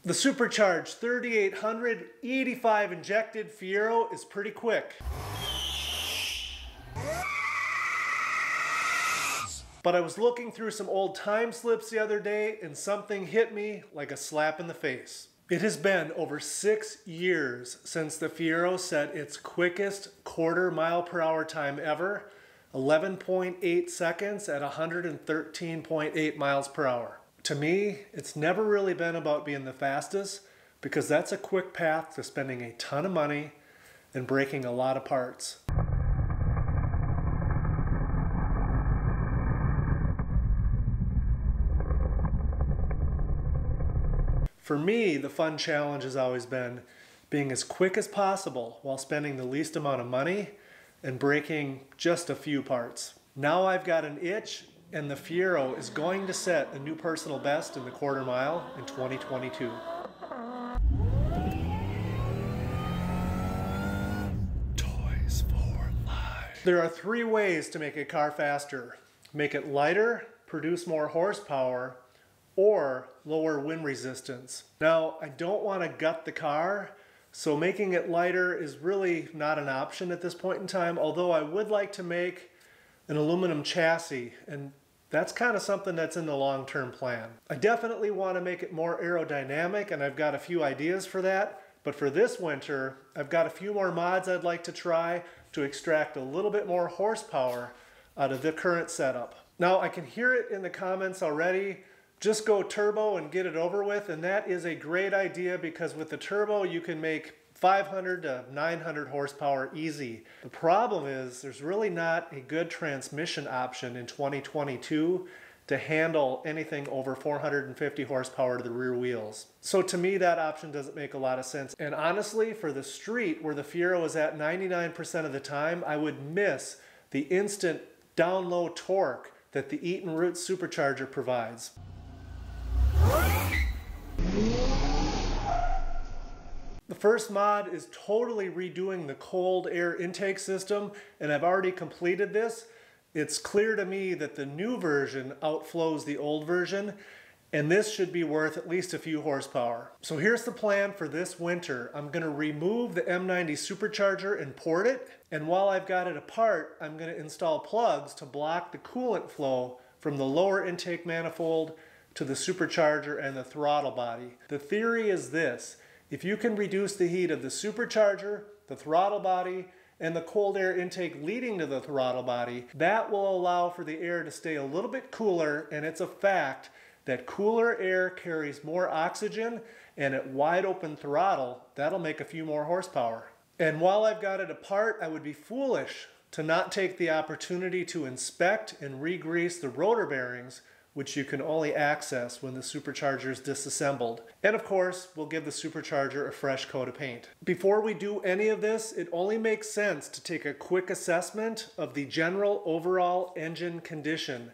The Supercharged 3800 E85 injected Fiero is pretty quick. But I was looking through some old time slips the other day and something hit me like a slap in the face. It has been over 6 years since the Fiero set its quickest quarter-mile-per-hour time ever, 11.8 seconds at 113.8 miles per hour. To me, it's never really been about being the fastest because that's a quick path to spending a ton of money and breaking a lot of parts. For me, the fun challenge has always been being as quick as possible while spending the least amount of money and breaking just a few parts. Now I've got an itch, and the Fiero is going to set a new personal best in the quarter mile in 2022. Toys for Life. There are 3 ways to make a car faster. Make it lighter, produce more horsepower, or lower wind resistance. Now, I don't want to gut the car, so making it lighter is really not an option at this point in time, although I would like to make an aluminum chassis, and that's kind of something that's in the long-term plan. I definitely want to make it more aerodynamic, and I've got a few ideas for that, but for this winter, I've got a few more mods I'd like to try to extract a little bit more horsepower out of the current setup. Now, I can hear it in the comments already. Just go turbo and get it over with, and that is a great idea because with the turbo you can make 500 to 900 horsepower easy. The problem is there's really not a good transmission option in 2022 to handle anything over 450 horsepower to the rear wheels. So to me that option doesn't make a lot of sense, and honestly for the street where the Fiero is at 99% of the time, I would miss the instant down low torque that the Eaton Roots supercharger provides. The first mod is totally redoing the cold air intake system, and I've already completed this. It's clear to me that the new version outflows the old version, and this should be worth at least a few horsepower. So here's the plan for this winter. I'm going to remove the M90 supercharger and port it, and while I've got it apart, I'm going to install plugs to block the coolant flow from the lower intake manifold to the supercharger and the throttle body. The theory is this: if you can reduce the heat of the supercharger, the throttle body, and the cold air intake leading to the throttle body, that will allow for the air to stay a little bit cooler, and it's a fact that cooler air carries more oxygen, and at wide open throttle, that'll make a few more horsepower. And while I've got it apart, I would be foolish to not take the opportunity to inspect and re-grease the rotor bearings, which you can only access when the supercharger is disassembled. And of course, we'll give the supercharger a fresh coat of paint. Before we do any of this, it only makes sense to take a quick assessment of the general overall engine condition.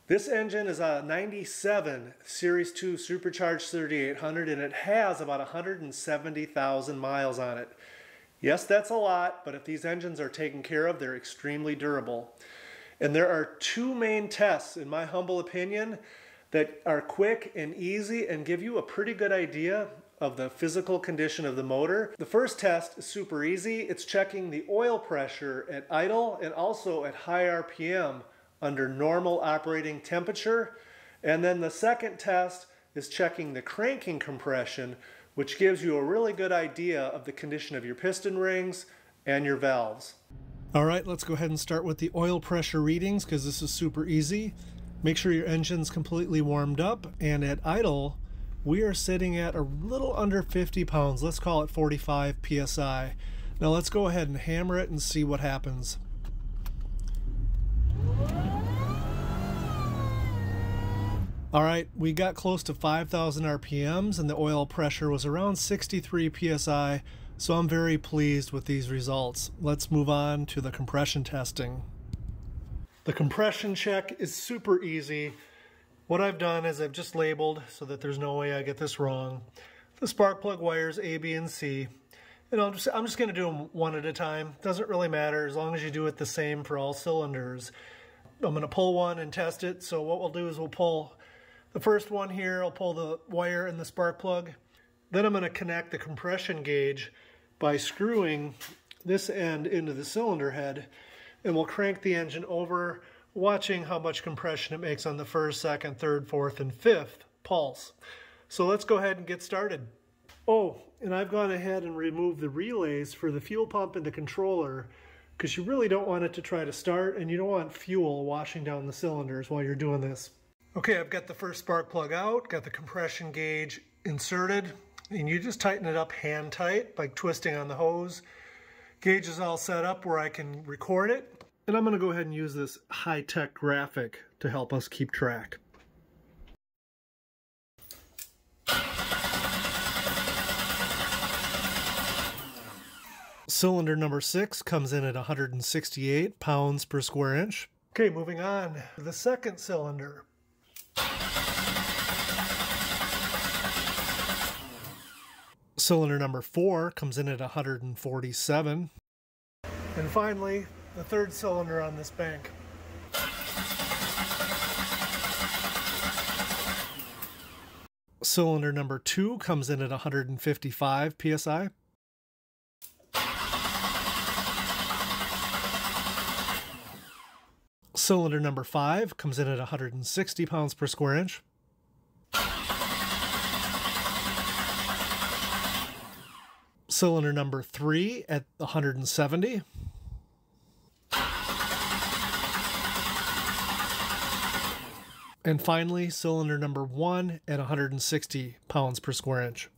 This engine is a 97 Series 2 Supercharged 3800, and it has about 170,000 miles on it. Yes, that's a lot, but if these engines are taken care of, they're extremely durable. And there are 2 main tests, in my humble opinion, that are quick and easy and give you a pretty good idea of the physical condition of the motor. The first test is super easy. It's checking the oil pressure at idle and also at high RPM under normal operating temperature. And then the second test is checking the cranking compression, which gives you a really good idea of the condition of your piston rings and your valves. All right, let's go ahead and start with the oil pressure readings because this is super easy. Make sure your engine's completely warmed up, and at idle, we are sitting at a little under 50 pounds. Let's call it 45 PSI. Now let's go ahead and hammer it and see what happens. All right, we got close to 5,000 RPMs and the oil pressure was around 63 PSI. So I'm very pleased with these results. Let's move on to the compression testing. The compression check is super easy. What I've done is I've just labeled so that there's no way I get this wrong. The spark plug wires A, B, and C. And I'm just going to do them one at a time. Doesn't really matter as long as you do it the same for all cylinders. I'm going to pull one and test it. So what we'll do is we'll pull the first one here. I'll pull the wire in the spark plug. Then I'm going to connect the compression gauge by screwing this end into the cylinder head, and we'll crank the engine over, watching how much compression it makes on the first, second, third, fourth, and fifth pulse. So let's go ahead and get started. Oh, and I've gone ahead and removed the relays for the fuel pump and the controller, because you really don't want it to try to start, and you don't want fuel washing down the cylinders while you're doing this. Okay, I've got the first spark plug out, got the compression gauge inserted, and you just tighten it up hand tight by twisting on the hose. Gauge is all set up where I can record it, and I'm going to go ahead and use this high-tech graphic to help us keep track. Cylinder number 6 comes in at 168 pounds per square inch. Okay, moving on to the second cylinder. Cylinder number 4 comes in at 147. And finally, the third cylinder on this bank. Cylinder number 2 comes in at 155 psi. Cylinder number 5 comes in at 160 pounds per square inch. Cylinder number 3 at 170. And finally, cylinder number 1 at 160 pounds per square inch.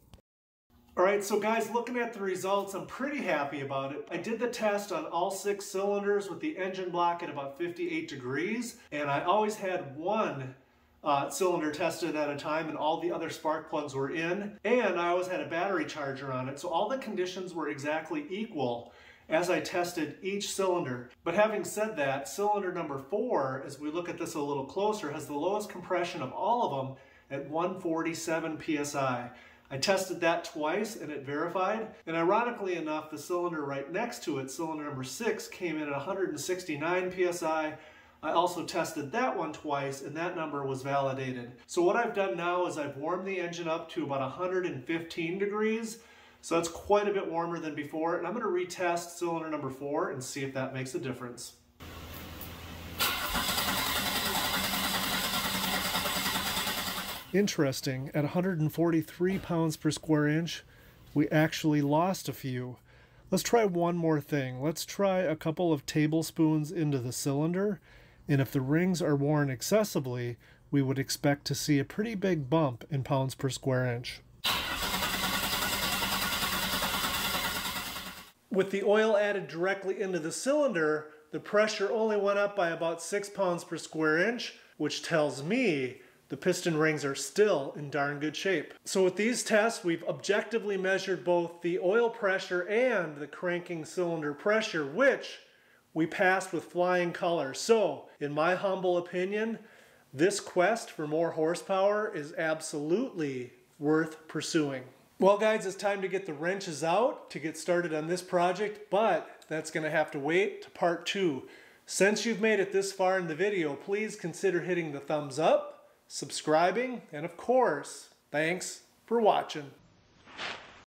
All right, so guys, looking at the results, I'm pretty happy about it. I did the test on all 6 cylinders with the engine block at about 58 degrees, and I always had one cylinder tested at a time, and all the other spark plugs were in, and I always had a battery charger on it, so all the conditions were exactly equal as I tested each cylinder. But having said that, cylinder number 4, as we look at this a little closer, has the lowest compression of all of them at 147 psi. I tested that twice and it verified, and ironically enough, the cylinder right next to it, cylinder number 6, came in at 169 psi. I also tested that one twice, and that number was validated. So what I've done now is I've warmed the engine up to about 115 degrees, so that's quite a bit warmer than before, and I'm going to retest cylinder number 4 and see if that makes a difference. Interesting, at 143 pounds per square inch, we actually lost a few. Let's try one more thing. Let's try a couple of tablespoons into the cylinder, and if the rings are worn excessively, we would expect to see a pretty big bump in pounds per square inch. With the oil added directly into the cylinder, the pressure only went up by about 6 pounds per square inch, which tells me the piston rings are still in darn good shape. So with these tests, we've objectively measured both the oil pressure and the cranking cylinder pressure, which we passed with flying colors. So, in my humble opinion, this quest for more horsepower is absolutely worth pursuing. Well guys, it's time to get the wrenches out to get started on this project, but that's going to have to wait to part 2. Since you've made it this far in the video, please consider hitting the thumbs up, subscribing, and of course, thanks for watching.